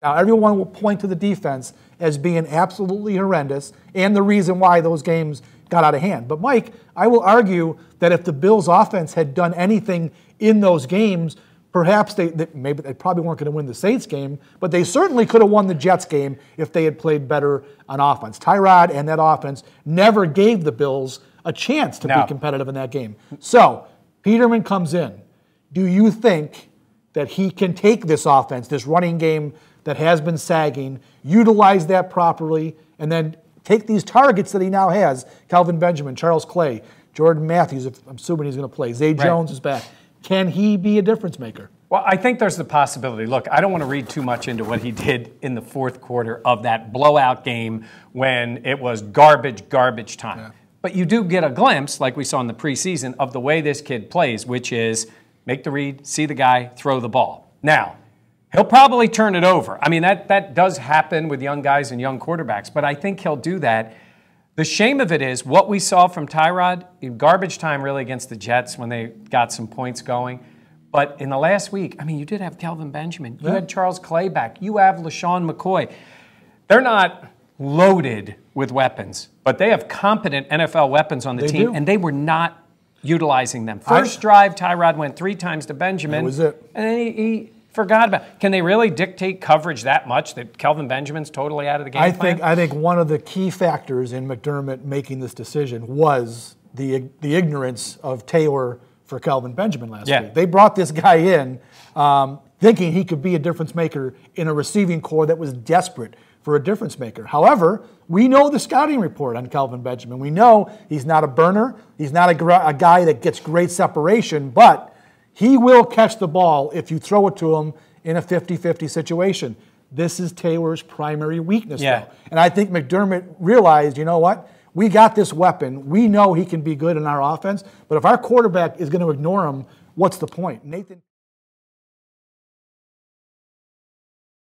Now, everyone will point to the defense as being absolutely horrendous and the reason why those games got out of hand. But, Mike, I will argue that if the Bills' offense had done anything in those games, perhaps maybe they probably weren't going to win the Saints game, but they certainly could have won the Jets game if they had played better on offense. Tyrod and that offense never gave the Bills a chance to be competitive in that game. So, Peterman comes in. Do you think that he can take this offense, this running game that has been sagging, utilize that properly, and then take these targets that he now has, Kelvin Benjamin, Charles Clay, Jordan Matthews, if I'm assuming he's going to play, Zay Jones is back. Can he be a difference maker? Well, I think there's the possibility. Look, I don't want to read too much into what he did in the fourth quarter of that blowout game when it was garbage time. Yeah. But you do get a glimpse, like we saw in the preseason, of the way this kid plays, which is make the read, see the guy, throw the ball. Now, he'll probably turn it over. I mean, that does happen with young guys and young quarterbacks, but I think he'll do that. The shame of it is what we saw from Tyrod in garbage time really against the Jets when they got some points going. But in the last week, I mean, you did have Kelvin Benjamin. You had Charles Clay back. You have LaShawn McCoy. They're not loaded with weapons, but they have competent NFL weapons on the team, and they were not utilizing them. First drive, Tyrod went 3 times to Benjamin. That was it. And then he forgot about it. Can they really dictate coverage that much that Kelvin Benjamin's totally out of the game plan? I think one of the key factors in McDermott making this decision was the ignorance of Taylor for Kelvin Benjamin last week. They brought this guy in thinking he could be a difference maker in a receiving core that was desperate for a difference maker. However, we know the scouting report on Kelvin Benjamin. We know he's not a burner. He's not a guy that gets great separation, but he will catch the ball if you throw it to him in a 50-50 situation. This is Taylor's primary weakness, though. And I think McDermott realized, you know what? We got this weapon. We know he can be good in our offense, but if our quarterback is going to ignore him, what's the point? Nathan